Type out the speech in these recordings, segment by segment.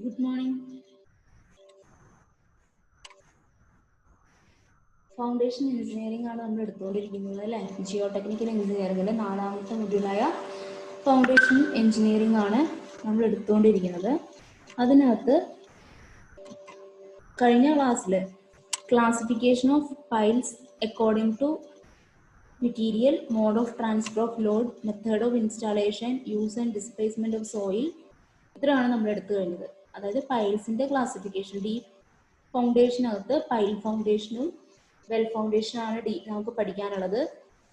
Good morning. Foundation engineering ആണ് നമ്മൾ എടുത്തുകൊണ്ടിരിക്കുന്നത് അല്ലേ? ജിയോ ടെക്നിക്കൽ എഞ്ചിനീയറിംഗിലെ 4ാമത്തെ മൊഡ്യൂളായ ഫൗണ്ടേഷൻ എഞ്ചിനീയറിംഗ് ആണ് നമ്മൾ എടുത്തുകൊണ്ടിരിക്കുന്നത്. അതിനകത്ത് കഴിഞ്ഞ ക്ലാസ്സിൽ classification of piles according to material, mode of transfer of load, method of installation, use and displacement of soil, ഇത്രയാണ് നമ്മൾ എടുത്തു കഴിഞ്ഞത്. അതായത് പൈൽസിന്റെ ക്ലാസിഫിക്കേഷൻ, ഡീപ് ഫൗണ്ടേഷനകത്ത് പൈൽ ഫൗണ്ടേഷനും വെൽ ഫൗണ്ടേഷനാണ് നമുക്ക് പഠിക്കാനുള്ളത്.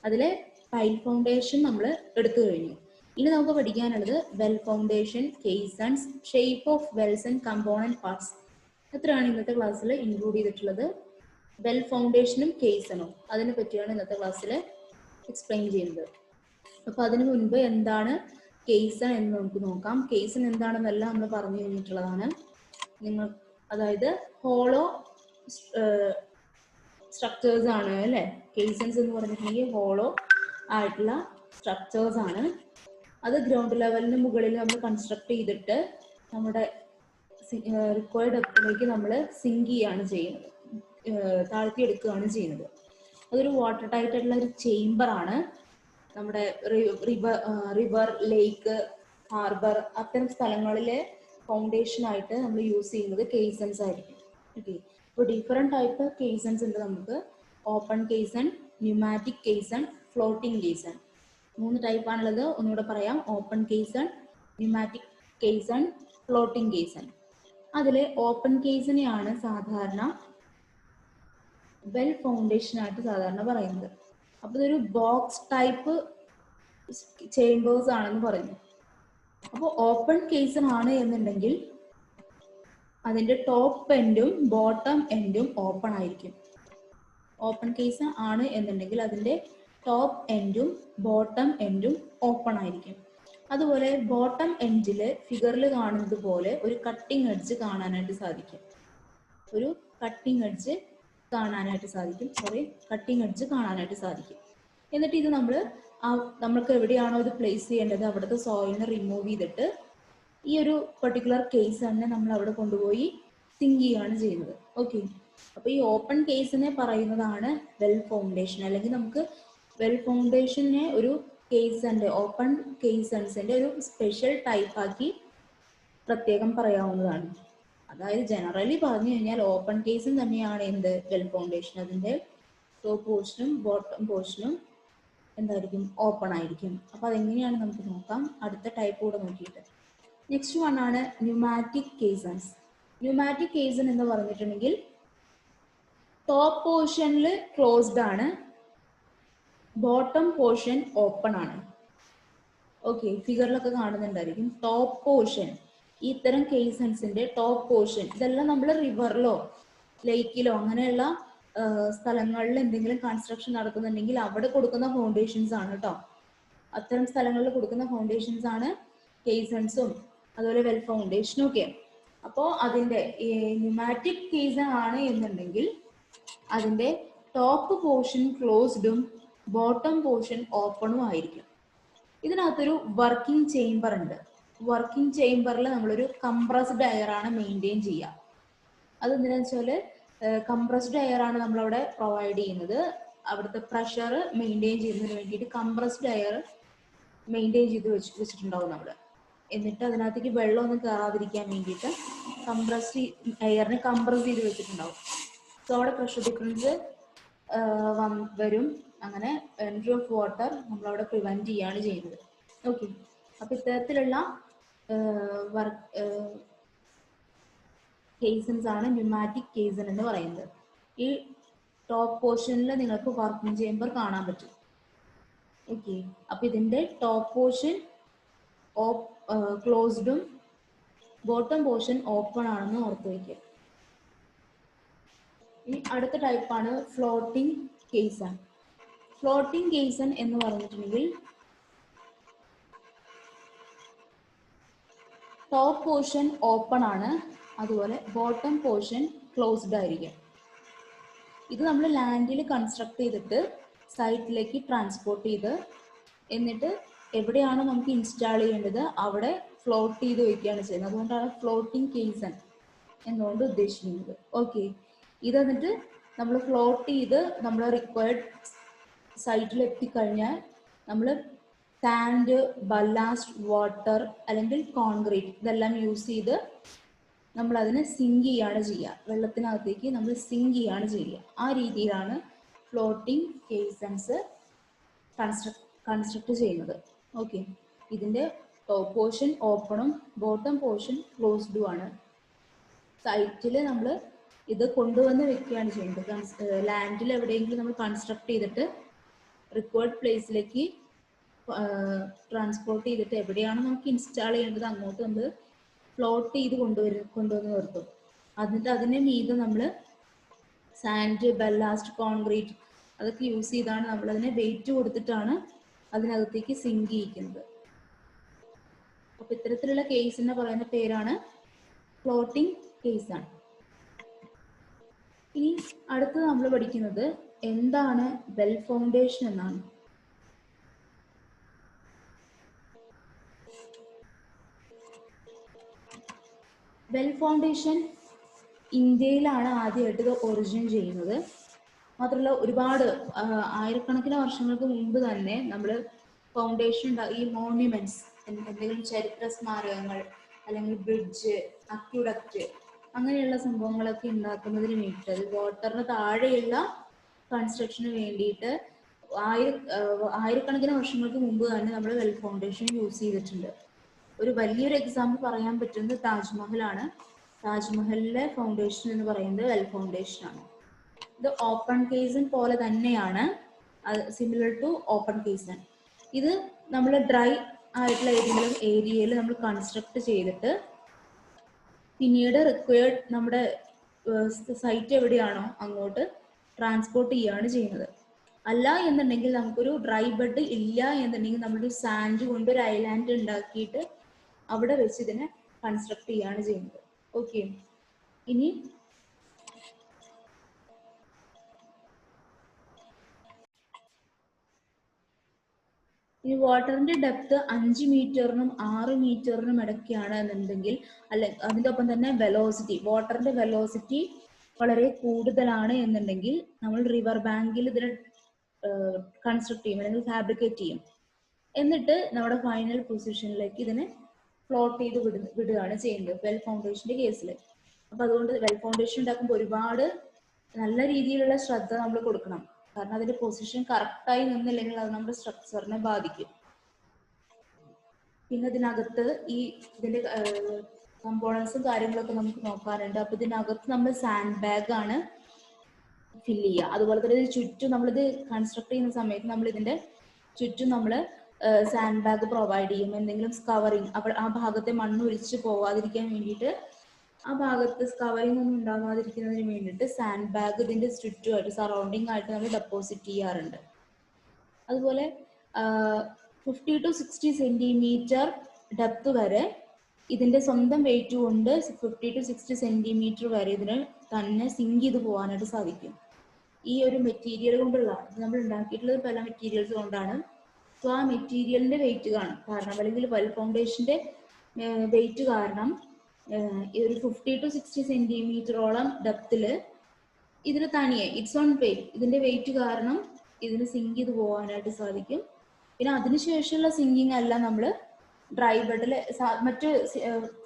അതിലെ പൈൽ ഫൗണ്ടേഷൻ നമ്മൾ എടുത്തു കഴിഞ്ഞു. ഇനി നമുക്ക് പഠിക്കാനുള്ളത് well foundation, caissons, shape of wells and component parts. ഇത്രയാണ് ഇന്നത്തെ ക്ലാസ്സിൽ ഇൻക്ലൂഡ് ചെയ്തിട്ടുള്ളത്. വെൽ ഫൗണ്ടേഷനും കേസണും അതിനെ പറ്റിയാണ് ഇന്നത്തെ ക്ലാസ്സിൽ എക്സ്പ്ലെയിൻ ചെയ്യുന്നത്. അപ്പോൾ അതിനു മുൻപ് എന്താണ് കേസൺ എന്ന് നമുക്ക് നോക്കാം. കേസൺ എന്താണെന്നല്ല നമ്മൾ പറഞ്ഞു കഴിഞ്ഞിട്ടുള്ളതാണ്. അതായത് ഹോളോ സ്ട്രക്ചേഴ്സ് ആണ് അല്ലേ? കേസൺസ് എന്ന് പറഞ്ഞിട്ടുണ്ടെങ്കിൽ ഹോളോ ആയിട്ടുള്ള സ്ട്രക്ചേഴ്സ് ആണ്. അത് ഗ്രൗണ്ട് ലെവലിന് മുകളിൽ നമ്മൾ കൺസ്ട്രക്ട് ചെയ്തിട്ട് നമ്മുടെ റിക്വയർഡ് ഡെപ്തിലേക്ക് നമ്മൾ സിങ്ക് ചെയ്യാണ് ചെയ്യുന്നത്, താഴ്ത്തിയെടുക്കുകയാണ് ചെയ്യുന്നത്. അതൊരു വാട്ടർ ടൈറ്റ് ആയിട്ടുള്ള ഒരു ചേംബർ ആണ്. നമ്മുടെ റിവർ, ലേക്ക്, ഹാർബർ അത്തരം സ്ഥലങ്ങളിലെ ഫൗണ്ടേഷൻ ആയിട്ട് നമ്മൾ യൂസ് ചെയ്യുന്നത് കേസൺസ് ആയിരിക്കും. ഓക്കെ, ഇപ്പോൾ ഡിഫറെൻറ്റ് ടൈപ്പ് കേസൺസ് ഉണ്ട് നമുക്ക്. Open kaizen, pneumatic kaizen, floating kaizen. 3 ടൈപ്പാണുള്ളത്. ഒന്നുകൂടെ പറയാം: open kaizen, pneumatic kaizen, floating kaizen. അതിൽ ഓപ്പൺ കേസനെയാണ് സാധാരണ വെൽ ഫൗണ്ടേഷൻ ആയിട്ട് സാധാരണ പറയുന്നത്. അപ്പോൾ ഇതൊരു ബോക്സ് ടൈപ്പ് ചേംബേഴ്സ് ആണെന്ന് പറയുന്നു. അപ്പോൾ ഓപ്പൺ കേസൺ ആണ് എന്നുണ്ടെങ്കിൽ അതിന്റെ ടോപ്പ് എൻഡും ബോട്ടം എൻഡും ഓപ്പൺ ആയിരിക്കും. ഓപ്പൺ കേസ് ആണ് എന്നുണ്ടെങ്കിൽ അതിന്റെ ടോപ്പ് എൻഡും ബോട്ടം എൻഡും ഓപ്പൺ ആയിരിക്കും. അതുപോലെ ബോട്ടം എൻഡിൽ ഫിഗറിൽ കാണുന്നത് പോലെ ഒരു കട്ടിംഗ് എഡ്ജ് കാണാനായിട്ട് സാധിക്കും. എന്നിട്ട് ഇത് നമ്മൾക്ക് എവിടെയാണോ ഇത് പ്ലേസ് ചെയ്യേണ്ടത് അവിടുത്തെ സോയിലിനെ റിമൂവ് ചെയ്തിട്ട് ഈ ഒരു പെർട്ടിക്കുലർ കേസ് തന്നെ നമ്മൾ അവിടെ കൊണ്ടുപോയി സിങ്ക് ചെയ്യുകയാണ് ചെയ്യുന്നത്. ഓക്കെ, അപ്പോൾ ഈ ഓപ്പൺ കേസിനെ പറയുന്നതാണ് വെൽ ഫൗണ്ടേഷൻ. അല്ലെങ്കിൽ നമുക്ക് വെൽ ഫൗണ്ടേഷനെ ഒരു കേസന്റെ, ഓപ്പൺ കേസൺസിന്റെ ഒരു സ്പെഷ്യൽ ടൈപ്പാക്കി പ്രത്യേകം പറയാവുന്നതാണ്. അതായത് ജനറലി പറഞ്ഞു കഴിഞ്ഞാൽ ഓപ്പൺ കേസും തന്നെയാണ് എന്ത് വെൽ ഫൗണ്ടേഷൻ. അതിന്റെ ടോപ്പ് പോർഷനും ബോട്ടം പോർഷനും എന്തായിരിക്കും? ഓപ്പൺ ആയിരിക്കും. അപ്പൊ അതെങ്ങനെയാണ് നമുക്ക് നോക്കാം അടുത്ത ടൈപ്പ് കൂടെ നോക്കിയിട്ട്. നെക്സ്റ്റ് വൺ ആണ് ന്യൂമാറ്റിക് കേസൺസ്. ന്യൂമാറ്റിക് കേസൺ എന്ന് പറഞ്ഞിട്ടുണ്ടെങ്കിൽ ടോപ്പ് പോർഷനിൽ ക്ലോസ്ഡ് ആണ്, ബോട്ടം പോർഷൻ ഓപ്പൺ ആണ്. ഓക്കെ, ഫിഗറിലൊക്കെ കാണുന്നുണ്ടായിരിക്കും ടോപ്പ് പോർഷൻ. ഇത്തരം കേസൺസിന്റെ ടോപ്പ് പോർഷൻ ഇതെല്ലാം നമ്മൾ റിവറിലോ ലേക്കിലോ അങ്ങനെയുള്ള സ്ഥലങ്ങളിൽ എന്തെങ്കിലും കൺസ്ട്രക്ഷൻ നടക്കുന്നുണ്ടെങ്കിൽ അവിടെ കൊടുക്കുന്ന ഫൗണ്ടേഷൻസ് ആണ് കേട്ടോ. അത്തരം സ്ഥലങ്ങളിൽ കൊടുക്കുന്ന ഫൗണ്ടേഷൻസ് ആണ് കേസൺസും അതുപോലെ വെൽ ഫൗണ്ടേഷനും ഒക്കെ. അപ്പോൾ അതിന്റെ ന്യൂമാറ്റിക് കേസൺ ആണ് എന്നുണ്ടെങ്കിൽ അതിന്റെ ടോപ്പ് പോർഷൻ ക്ലോസ്ഡും ബോട്ടം പോർഷൻ ഓപ്പണും ആയിരിക്കും. ഇതിനകത്തൊരു വർക്കിംഗ് ചേംബർ ഉണ്ട്. വർക്കിംഗ് ചേംബറിൽ നമ്മളൊരു കംപ്രസ്ഡ് എയർ ആണ് മെയിൻറ്റെയിൻ ചെയ്യുക. അതെന്തിനാന്ന് വെച്ചാൽ കംപ്രസ്ഡ് എയർ ആണ് നമ്മളവിടെ പ്രൊവൈഡ് ചെയ്യുന്നത്. അവിടുത്തെ പ്രഷർ മെയിൻറ്റെയിൻ ചെയ്യുന്നതിന് വേണ്ടിയിട്ട് കംപ്രസ്ഡ് എയർ മെയിൻറ്റെയിൻ ചെയ്ത് വെച്ചിട്ടുണ്ടാവും നമ്മൾ. എന്നിട്ട് അതിനകത്തേക്ക് വെള്ളമൊന്നും കയറാതിരിക്കാൻ വേണ്ടിയിട്ട് എയറിനെ കംപ്രസ് ചെയ്ത് വെച്ചിട്ടുണ്ടാവും. സോ അവിടെ പ്രഷർ ഡിഫറൻസ് വരും. അങ്ങനെ എൻട്രി ഓഫ് വാട്ടർ നമ്മളവിടെ പ്രിവെന്റ് ചെയ്യാണ് ചെയ്യുന്നത്. ഓക്കെ, അപ്പൊ ഇത്തരത്തിലുള്ള കേസൺസ് ആണ് ന്യൂമാറ്റിക് കേസൺ എന്ന് പറയുന്നത്. ഈ ടോപ്പ് പോർഷനിൽ നിങ്ങൾക്ക് വർക്കിംഗ് ചേംബർ കാണാൻ പറ്റും. ഓക്കെ, അപ്പൊ ഇതിന്റെ ടോപ്പ് പോർഷൻ ക്ലോസ്ഡും ബോട്ടം പോർഷൻ ഓപ്പൺ ആണെന്ന് ഓർത്ത് വയ്ക്കുക. ഇനി അടുത്ത ടൈപ്പാണ് ഫ്ലോട്ടിംഗ് കേസൺ. ഫ്ലോട്ടിംഗ് കേസൺ എന്ന് പറഞ്ഞിട്ടുണ്ടെങ്കിൽ ടോപ്പ് പോർഷൻ ഓപ്പൺ ആണ്, അതുപോലെ ബോട്ടം പോർഷൻ ക്ലോസ്ഡ് ആയിരിക്കും. ഇത് നമ്മൾ ലാൻഡിൽ കൺസ്ട്രക്ട് ചെയ്തിട്ട് സൈറ്റിലേക്ക് ട്രാൻസ്പോർട്ട് ചെയ്ത് എന്നിട്ട് എവിടെയാണോ നമുക്ക് ഇൻസ്റ്റാൾ ചെയ്യേണ്ടത് അവിടെ ഫ്ലോട്ട് ചെയ്ത് വയ്ക്കുകയാണ് ചെയ്യുന്നത്. അതുകൊണ്ടാണ് ഫ്ലോട്ടിംഗ് കേസൺ എന്നുകൊണ്ട് ഉദ്ദേശിക്കുന്നത്. ഓക്കെ, ഇത് എന്നിട്ട് നമ്മൾ ഫ്ലോട്ട് ചെയ്ത് നമ്മൾ റിക്വയർഡ് സൈറ്റിൽ എത്തിക്കഴിഞ്ഞാൽ നമ്മൾ സാൻഡ്, ബല്ലാസ്റ്റ്, വാട്ടർ അല്ലെങ്കിൽ കോൺക്രീറ്റ് ഇതെല്ലാം യൂസ് ചെയ്ത് നമ്മൾ അതിനെ സിങ്ക് ചെയ്യാണ് ചെയ്യുക. വെള്ളത്തിനകത്തേക്ക് നമ്മൾ സിങ്ക് ചെയ്യാണ് ചെയ്യുക. ആ രീതിയിലാണ് ഫ്ലോട്ടിംഗ് കേസൺസ് കൺസ്ട്രക്ട് ചെയ്യുന്നത്. ഓക്കെ, ഇതിൻ്റെ ടോപ്പ് പോർഷൻ ഓപ്പണും ബോട്ടം പോർഷൻ ക്ലോസ്ഡും ആണ്. സൈറ്റിൽ നമ്മൾ ഇത് കൊണ്ടുവന്ന് വെക്കുകയാണ് ചെയ്യുന്നത്. ലാൻഡിൽ എവിടെയെങ്കിലും നമ്മൾ കൺസ്ട്രക്ട് ചെയ്തിട്ട് റിക്വയർഡ് പ്ലേസിലേക്ക് ട്രാൻസ്പോർട്ട് ചെയ്തിട്ട് എവിടെയാണ് നമുക്ക് ഇൻസ്റ്റാൾ ചെയ്യേണ്ടത് അങ്ങോട്ട് നമ്മൾ ഫ്ലോട്ട് ചെയ്ത് കൊണ്ടുവന്ന് നിർത്തും. എന്നിട്ട് അതിന് മീതെ നമ്മൾ സാൻഡ്, ബല്ലാസ്റ്റ്, കോൺക്രീറ്റ് അതൊക്കെ യൂസ് ചെയ്താണ് നമ്മളതിനെ വെയിറ്റ് കൊടുത്തിട്ടാണ് അതിനകത്തേക്ക് സിങ്ക് ചെയ്യിക്കുന്നത്. അപ്പോൾ ഇത്തരത്തിലുള്ള കേസിനെ പറയുന്ന പേരാണ് ഫ്ലോട്ടിംഗ് കേസാണ്. ഇനി അടുത്തത് നമ്മൾ പഠിക്കുന്നത് എന്താണ് വെൽ ഫൗണ്ടേഷൻ എന്നാണ്. വെൽ ഫൗണ്ടേഷൻ ഇന്ത്യയിലാണ് ആദ്യമായിട്ട് ഇത് ഒറിജിൻ ചെയ്യുന്നത്. മാത്രമല്ല ഒരുപാട് ആയിരക്കണക്കിന് വർഷങ്ങൾക്ക് മുമ്പ് തന്നെ നമ്മൾ ഫൗണ്ടേഷൻ ഈ മോണ്യുമെന്റ്സ്, എന്തെങ്കിലും ചരിത്ര സ്മാരകങ്ങൾ അല്ലെങ്കിൽ ബ്രിഡ്ജ്, അക്വിഡക്റ്റ് അങ്ങനെയുള്ള സംഭവങ്ങളൊക്കെ ഉണ്ടാക്കുന്നതിന് വേണ്ടിയിട്ട്, അത് വാട്ടറിന് താഴെയുള്ള കൺസ്ട്രക്ഷന് വേണ്ടിയിട്ട് ആയിരക്കണക്കിന് വർഷങ്ങൾക്ക് മുമ്പ് തന്നെ നമ്മൾ വെൽ ഫൗണ്ടേഷൻ യൂസ് ചെയ്തിട്ടുണ്ട്. ഒരു വലിയൊരു എക്സാമ്പിൾ പറയാൻ പറ്റുന്നത് താജ്മഹലാണ്. താജ്മഹലിലെ ഫൗണ്ടേഷൻ എന്ന് പറയുന്നത് വെൽ ഫൗണ്ടേഷൻ ആണ്. ഇത് ഓപ്പൺ കേസൺ പോലെ തന്നെയാണ്, സിമിലർ ടു ഓപ്പൺ കേസൺ. ഇത് നമ്മൾ ഡ്രൈ ആയിട്ടുള്ള ഏതെങ്കിലും ഏരിയയിൽ നമ്മൾ കൺസ്ട്രക്ട് ചെയ്തിട്ട് പിന്നീട് റിക്വയർഡ് നമ്മുടെ സൈറ്റ് എവിടെയാണോ അങ്ങോട്ട് ട്രാൻസ്പോർട്ട് ചെയ്യുകയാണ് ചെയ്യുന്നത്. അല്ല എന്നുണ്ടെങ്കിൽ നമുക്കൊരു ഡ്രൈ ബെഡ് ഇല്ല എന്നുണ്ടെങ്കിൽ നമ്മളൊരു സാൻഡ് കൊണ്ട് ഒരു ഐലാൻഡ് ഉണ്ടാക്കിയിട്ട് അവിടെ വെച്ച് ഇതിനെ കൺസ്ട്രക്ട് ചെയ്യുകയാണ് ചെയ്യുന്നത്. ഓക്കെ, ഇനി വാട്ടറിന്റെ ഡെപ്ത് 5 മീറ്ററിനും 6 മീറ്ററിനും ഇടയ്ക്കാണ് എന്നുണ്ടെങ്കിൽ, അതിൻ്റെ ഒപ്പം തന്നെ വെലോസിറ്റി, വാട്ടറിന്റെ വെലോസിറ്റി വളരെ കൂടുതലാണ് എന്നുണ്ടെങ്കിൽ നമ്മൾ റിവർ ബാങ്കിൽ ഇതിനെ കൺസ്ട്രക്ട് ചെയ്യും അല്ലെങ്കിൽ ഫാബ്രിക്കേറ്റ് ചെയ്യും. എന്നിട്ട് നമ്മുടെ ഫൈനൽ പൊസിഷനിലേക്ക് ഇതിനെ ഫ്ലോട്ട് ചെയ്ത് വിടുകയാണ് ചെയ്യുന്നത് വെൽ ഫൗണ്ടേഷന്റെ കേസിൽ. അപ്പൊ അതുകൊണ്ട് വെൽ ഫൗണ്ടേഷൻ ഉണ്ടാക്കുമ്പോൾ ഒരുപാട് നല്ല രീതിയിലുള്ള ശ്രദ്ധ നമ്മൾ കൊടുക്കണം. കാരണം അതിന്റെ പൊസിഷൻ കറക്റ്റായി നിന്നില്ലെങ്കിൽ അത് നമ്മുടെ സ്ട്രക്ചറിനെ ബാധിക്കും. പിന്നെ ഇതിനകത്ത് ഇതിന്റെ കമ്പോണൻസും കാര്യങ്ങളൊക്കെ നമുക്ക് നോക്കാനുണ്ട്. അപ്പൊ ഇതിനകത്ത് നമ്മൾ സാൻഡ് ബാഗ് ആണ് ഫില്ല് ചെയ്യുക. അതുപോലെ തന്നെ ചുറ്റും നമ്മളിത് കൺസ്ട്രക്ട് ചെയ്യുന്ന സമയത്ത് നമ്മൾ ഇതിന്റെ ചുറ്റും നമ്മൾ സാൻഡ് ബാഗ് പ്രൊവൈഡ് ചെയ്യും. എന്തെങ്കിലും കവറിങ്, ആ ഭാഗത്തെ മണ്ണ് ഒലിച്ച് പോവാതിരിക്കാൻ വേണ്ടിയിട്ട്, ആ ഭാഗത്ത് കവറിങ് ഒന്നും ഉണ്ടാകാതിരിക്കുന്നതിന് വേണ്ടിയിട്ട് സാൻഡ് ബാഗ് ഇതിന്റെ ചുറ്റുമായിട്ട് സറൗണ്ടിങ് ആയിട്ട് നമ്മൾ ഡെപ്പോസിറ്റ് ചെയ്യാറുണ്ട്. അതുപോലെ 50 to 60 സെന്റിമീറ്റർ ഡെപ്ത് വരെ ഇതിന്റെ സ്വന്തം വെയിറ്റ് കൊണ്ട് 50 to 60 സെന്റിമീറ്റർ വരെ ഇതിന് തന്നെ സിങ്ക് ചെയ്ത് പോകാനായിട്ട് സാധിക്കും. ഈ ഒരു മെറ്റീരിയൽ കൊണ്ടുള്ള, നമ്മൾ ഉണ്ടാക്കിയിട്ടുള്ളത് പല മെറ്റീരിയൽസ് കൊണ്ടാണ്. സോ ആ മെറ്റീരിയലിന്റെ വെയിറ്റ് കാരണം അല്ലെങ്കിൽ വെൽ ഫൗണ്ടേഷന്റെ വെയിറ്റ് കാരണം ഈ ഒരു 50 to 60 സെന്റിമീറ്ററോളം ഡെപ്തില് ഇതിന് തനിയെ ഇറ്റ്സ് ഓൺ വെയിറ്റ്, ഇതിന്റെ വെയിറ്റ് കാരണം ഇതിന് സിങ്ക് ചെയ്ത് പോകാനായിട്ട് സാധിക്കും. പിന്നെ അതിനുശേഷമുള്ള സിങ്കിങ് അല്ല നമ്മൾ ഡ്രൈ ബെഡിൽ മറ്റ്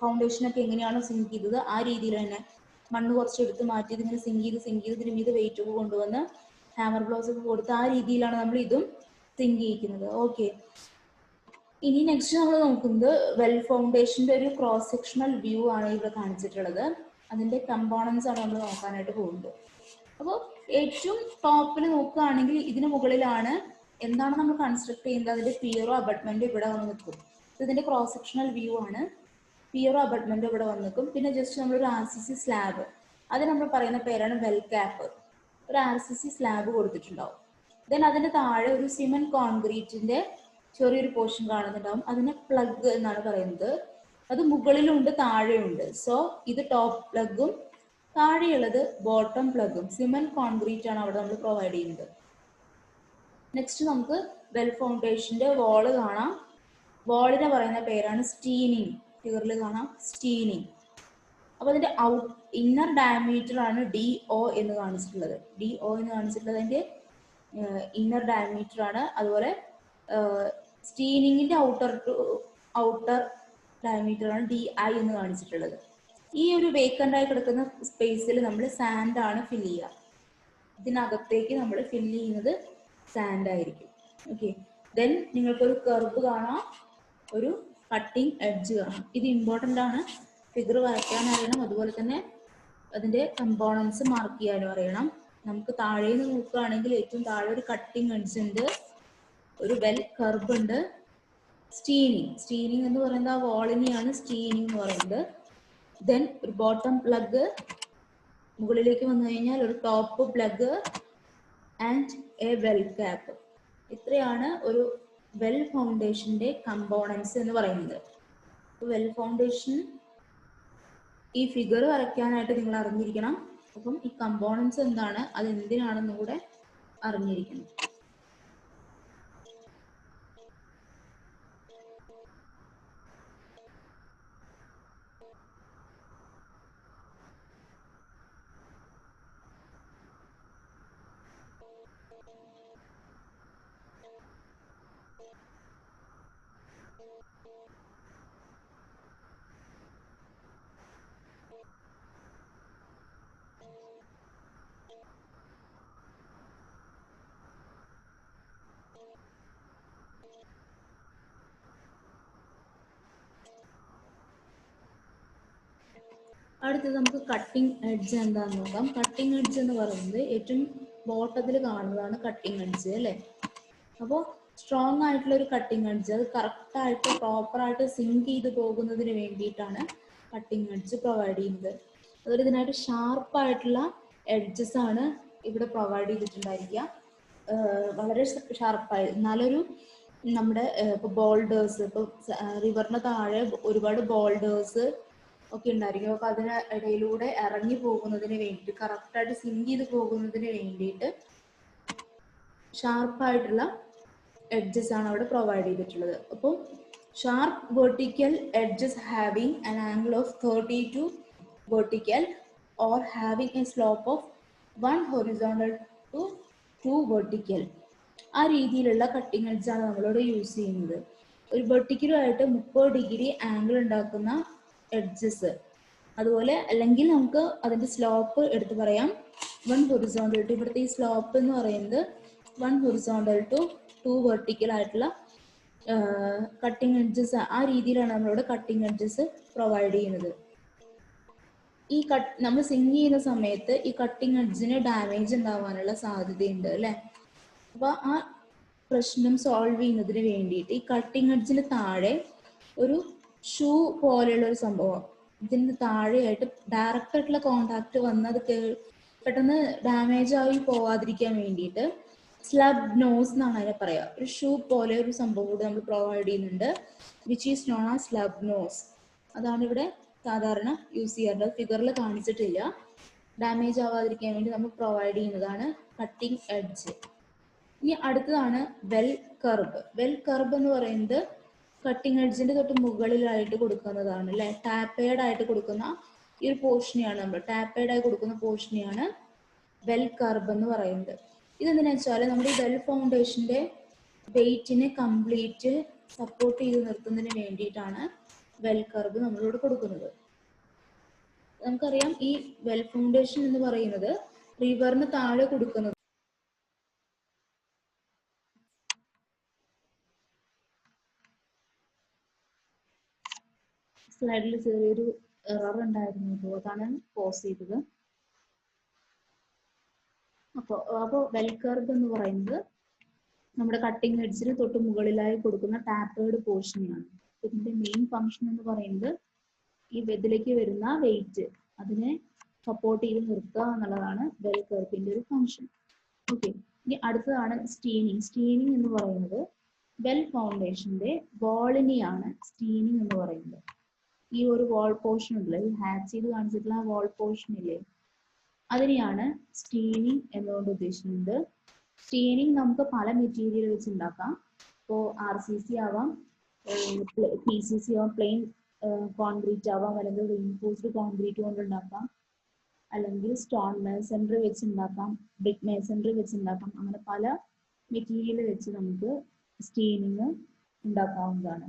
ഫൗണ്ടേഷനൊക്കെ എങ്ങനെയാണോ സിങ്ക് ചെയ്തത് ആ രീതിയിൽ തന്നെ മണ്ണ് കുറച്ച് എടുത്ത് മാറ്റി ഇതിങ്ങനെ സിങ്ക് ചെയ്ത് ഇതിന് മീത് വെയിറ്റ് ഒക്കെ കൊണ്ടുവന്ന് ഹാമർ ബ്ലോസ് ഒക്കെ കൊടുത്ത് ആ രീതിയിലാണ് നമ്മൾ ഇതും സിങ്ക് ചെയ്യിക്കുന്നത്. ഓക്കെ, ഇനി നെക്സ്റ്റ് നമ്മൾ നോക്കുന്നത് വെൽ ഫൗണ്ടേഷന്റെ ഒരു ക്രോസ് സെക്ഷണൽ വ്യൂ ആണ് ഇവിടെ കാണിച്ചിട്ടുള്ളത്. അതിന്റെ കമ്പോണൻസ് ആണ് നമ്മൾ നോക്കാനായിട്ട് പോകുന്നത്. അപ്പോൾ ഏറ്റവും ടോപ്പിൽ നോക്കുകയാണെങ്കിൽ ഇതിന് മുകളിലാണ് എന്താണ് നമ്മൾ കൺസ്ട്രക്ട് ചെയ്യുന്നത്, അതിന്റെ പിയറോ അബട്ട്മെന്റ് ഇവിടെ വന്ന് നിൽക്കും. ഇതിന്റെ ക്രോസ് സെക്ഷണൽ വ്യൂ ആണ്. പിയറോ അബട്ട്മെന്റ് ഇവിടെ വന്ന് നിൽക്കും. പിന്നെ ജസ്റ്റ് നമ്മളൊരു RCC സ്ലാബ്, അത് നമ്മൾ പറയുന്ന പേരാണ് വെൽ ക്യാപ്പ്. ഒരു RCC സ്ലാബ് കൊടുത്തിട്ടുണ്ടാവും. ദെൻ അതിന്റെ താഴെ ഒരു സിമെന്റ് കോൺക്രീറ്റിന്റെ ചെറിയൊരു പോർഷൻ കാണുന്നുണ്ടാവും. അതിനെ പ്ലഗ് എന്നാണ് പറയുന്നത്. അത് മുകളിലുണ്ട് താഴെയുണ്ട്. സോ ഇത് ടോപ്പ് പ്ലഗും താഴെയുള്ളത് ബോട്ടം പ്ലഗും. സിമെന്റ് കോൺക്രീറ്റ് ആണ് അവിടെ നമ്മൾ പ്രൊവൈഡ് ചെയ്യുന്നത്. നെക്സ്റ്റ് നമുക്ക് വെൽ ഫൗണ്ടേഷന്റെ വാള് കാണാം. വാളിനെ പറയുന്ന പേരാണ് സ്റ്റീനിങ്. ഫിഗറിൽ കാണാം സ്റ്റീനിങ്. അപ്പോൾ അതിന്റെ ഇന്നർ ഡയമീറ്റർ ആണ് DO എന്ന് കാണിച്ചിട്ടുള്ളത്. DO എന്ന് കാണിച്ചിട്ടുള്ളത് അതിന്റെ ഇന്നർ ഡയമീറ്റർ ആണ്. അതുപോലെ സ്റ്റീനിങ്ങിന്റെ ഔട്ടർ ഡയമീറ്റർ ആണ് DI എന്ന് കാണിച്ചിട്ടുള്ളത്. ഈ ഒരു വേക്കൻ്റ് ആയി കിടക്കുന്ന സ്പേസിൽ നമ്മൾ സാൻഡ് ആണ് ഫില്ല് ചെയ്യുക. ഇതിനകത്തേക്ക് നമ്മൾ ഫില്ല് ചെയ്യുന്നത് സാൻഡ് ആയിരിക്കും. ഓക്കെ, ദെൻ നിങ്ങൾക്കൊരു കർവ് കാണാം, ഒരു കട്ടിങ് എഡ്ജ് കാണാം. ഇത് ഇമ്പോർട്ടൻ്റ് ആണ്, ഫിഗർ വരയ്ക്കാൻ അറിയണം, അതുപോലെ തന്നെ അതിൻ്റെ കമ്പോണൻസ് മാർക്ക് ചെയ്യാനും അറിയണം. നമുക്ക് താഴെ നിന്ന് നോക്കുകയാണെങ്കിൽ ഏറ്റവും താഴെ ഒരു കട്ടിങ് എഡ്ജ് ഉണ്ട്, ഒരു വെൽ കർവ് ഉണ്ട്. സ്റ്റീനിങ് എന്ന് പറയുന്നത് ആ വാളിനെയാണ് സ്റ്റീനിങ് എന്ന് പറയുന്നത്. ദെൻ ഒരു ബോട്ടം പ്ലഗ്, മുകളിലേക്ക് വന്നു കഴിഞ്ഞാൽ ഒരു top plug and A well cap. ഇത്രയാണ് ഒരു വെൽ ഫൗണ്ടേഷന്റെ കമ്പോണൻസ് എന്ന് പറയുന്നത്. വെൽ ഫൗണ്ടേഷൻ ഈ ഫിഗർ വരയ്ക്കാനായിട്ട് നിങ്ങൾ അറിഞ്ഞിരിക്കണം. അപ്പം ഈ കമ്പോണൻസ് എന്താണ്, അത് എന്തിനാണെന്നും കൂടെ അറിഞ്ഞിരിക്കണം. അടുത്തത് നമുക്ക് കട്ടിങ് എഡ്ജ് എന്താണെന്ന് നോക്കാം. കട്ടിങ് എഡ്ജ് എന്ന് പറയുന്നത് ഏറ്റവും ബോട്ടത്തിൽ കാണുന്നതാണ് കട്ടിങ് എഡ്ജ് അല്ലേ. അപ്പോൾ സ്ട്രോങ് ആയിട്ടുള്ള ഒരു കട്ടിങ് എഡ്ജ്, അത് കറക്റ്റായിട്ട് പ്രോപ്പറായിട്ട് സിങ്ക് ചെയ്ത് പോകുന്നതിന് വേണ്ടിയിട്ടാണ് കട്ടിങ് എഡ്ജ് പ്രൊവൈഡ് ചെയ്യുന്നത്. അതുപോലെ ഇതിനായിട്ട് ഷാർപ്പായിട്ടുള്ള എഡ്ജസ് ആണ് ഇവിടെ പ്രൊവൈഡ് ചെയ്തിട്ടുണ്ടായിരിക്കുക. വളരെ ഷാർപ്പായി, എന്നാലൊരു നമ്മുടെ ഇപ്പോൾ ബോൾഡേഴ്സ്, ഇപ്പോൾ റിവറിന് താഴെ ഒരുപാട് ബോൾഡേഴ്സ് ഒക്കെ ഉണ്ടായിരിക്കും. അപ്പോൾ അതിന് ഇടയിലൂടെ ഇറങ്ങി പോകുന്നതിന് വേണ്ടിയിട്ട്, കറക്റ്റായിട്ട് സിങ്ക് ചെയ്ത് പോകുന്നതിന് വേണ്ടിയിട്ട് ഷാർപ്പായിട്ടുള്ള എഡ്ജസ് ആണ് അവിടെ പ്രൊവൈഡ് ചെയ്തിട്ടുള്ളത്. അപ്പോൾ sharp vertical edges having an angle of 32 vertical or having a slope of 1 horizontal to 2 vertical. ആ രീതിയിലുള്ള കട്ടിങ് എഡ്ജാണ് നമ്മളോട് യൂസ് ചെയ്യുന്നത്. ഒരു വെർട്ടിക്കലുമായിട്ട് 30 ഡിഗ്രി ആംഗിൾ ഉണ്ടാക്കുന്ന എഡ്ജസ്. അതുപോലെ അല്ലെങ്കിൽ നമുക്ക് അതിൻ്റെ സ്ലോപ്പ് എടുത്ത് പറയാം 1 ഹൊറിസോണ്ടൽ ടു, ഇവിടുത്തെ ഈ സ്ലോപ്പ് എന്ന് പറയുന്നത് 1 ഹൊറിസോണ്ടൽ ടു 2 വെർട്ടിക്കൽ ആയിട്ടുള്ള കട്ടിങ് എഡ്ജസ്. ആ രീതിയിലാണ് നമ്മളിവിടെ കട്ടിങ് എഡ്ജസ് പ്രൊവൈഡ് ചെയ്യുന്നത്. ഈ നമ്മൾ സിങ്ക് ചെയ്യുന്ന സമയത്ത് ഈ കട്ടിങ് എഡ്ജിന് ഡാമേജ് ഉണ്ടാവാനുള്ള സാധ്യതയുണ്ട് അല്ലേ. അപ്പോൾ ആ പ്രശ്നം സോൾവ് ചെയ്യുന്നതിന് വേണ്ടിയിട്ട് ഈ കട്ടിങ് എഡ്ജിന് താഴെ ഒരു ഷൂ പോലെയുള്ള ഒരു സംഭവം, ഇതിന് താഴെയായിട്ട് ഡയറക്റ്റ് ആയിട്ടുള്ള കോണ്ടാക്ട് വന്ന് അത് പെട്ടെന്ന് ഡാമേജ് ആയി പോവാതിരിക്കാൻ വേണ്ടിയിട്ട് സ്ലബ് നോസ് എന്നാണ് അതിനെ പറയുക. ഒരു ഷൂ പോലെ ഒരു സംഭവം കൂടി നമ്മൾ പ്രൊവൈഡ് ചെയ്യുന്നുണ്ട്, which is known as slab nose. അതാണ് ഇവിടെ സാധാരണ യൂസ് ചെയ്യാറുള്ളത്. ഫിഗറിൽ കാണിച്ചിട്ടില്ല. ഡാമേജ് ആവാതിരിക്കാൻ വേണ്ടി നമ്മൾ പ്രൊവൈഡ് ചെയ്യുന്നതാണ് കട്ടിങ് എഡ്ജ്. ഇനി അടുത്തതാണ് വെൽ കർബ്. വെൽ കർബ് എന്ന് പറയുന്നത് കട്ടിങ് എഡ്ജിന്റെ തൊട്ട് മുകളിലായിട്ട് കൊടുക്കുന്നതാണ് അല്ലെ. ടാപ്പേഡ് ആയിട്ട് കൊടുക്കുന്ന ഈ ഒരു പോർഷനെയാണ് നമ്മൾ ടാപ്പേഡ് ആയി കൊടുക്കുന്ന പോർഷനെയാണ് വെൽ കർബ് എന്ന് പറയുന്നത്. ഇതെന്തിനാ വെച്ചാൽ നമ്മുടെ ഈ വെൽ ഫൗണ്ടേഷന്റെ വെയിറ്റിനെ കംപ്ലീറ്റ് സപ്പോർട്ട് ചെയ്ത് നിർത്തുന്നതിന് വേണ്ടിയിട്ടാണ് വെൽ കർബ് നമ്മളോട് കൊടുക്കുന്നത്. നമുക്കറിയാം ഈ വെൽ ഫൗണ്ടേഷൻ എന്ന് പറയുന്നത് റിവറിന് താഴെ കൊടുക്കുന്നത്. സ്ലൈഡിൽ ചെറിയൊരു എറർ ഉണ്ടായിരുന്നു, ഇപ്പോൾ അതാണ് പോസ് ചെയ്തത്. അപ്പോൾ വെൽ കർബ് എന്ന് പറയുന്നത് നമ്മുടെ കട്ടിങ് എഡ്ജിന് തൊട്ട് മുകളിലായി കൊടുക്കുന്ന ടാപ്പേഡ് പോർഷനെയാണ്. ഇതിന്റെ മെയിൻ ഫംഗ്ഷൻ എന്ന് പറയുന്നത് ഈ ഇതിലേക്ക് വരുന്ന വെയിറ്റ് അതിനെ സപ്പോർട്ട് ചെയ്ത് നിർത്തുക എന്നുള്ളതാണ് വെൽ കർബിന്റെ ഒരു ഫംഗ്ഷൻ. ഓക്കെ, ഇനി അടുത്തതാണ് സ്റ്റീനിങ്. സ്റ്റീനിങ് എന്ന് പറയുന്നത് വെൽ ഫൗണ്ടേഷന്റെ വാളിനെയാണ് സ്റ്റീനിങ് എന്ന് പറയുന്നത്. ഈ ഒരു വാൾ പോർഷൻ ഉണ്ടല്ലോ, ഈ ഹാച്ച് ചെയ്ത് കാണിച്ചിട്ടുള്ള ആ വാൾ പോർഷൻ ഇല്ലേ, അതിനെയാണ് സ്റ്റീനിങ് എന്നുകൊണ്ട് ഉദ്ദേശിക്കുന്നത്. സ്റ്റീനിങ് നമുക്ക് പല മെറ്റീരിയൽ വെച്ച് ഉണ്ടാക്കാം. ഇപ്പോൾ RCC ആവാം, PCC ആവാം, പ്ലെയിൻ കോൺക്രീറ്റ് ആവാം, അല്ലെങ്കിൽ റീഇൻഫോഴ്സ്ഡ് കോൺക്രീറ്റ് കൊണ്ട് ഉണ്ടാക്കാം, അല്ലെങ്കിൽ സ്റ്റോൺ മേസൺറി വെച്ച് ഉണ്ടാക്കാം, ബ്രിക്ക് മേസൺറി വെച്ച് ഉണ്ടാക്കാം. അങ്ങനെ പല മെറ്റീരിയൽ വെച്ച് നമുക്ക് സ്റ്റീനിങ് ഉണ്ടാക്കാവുന്നതാണ്.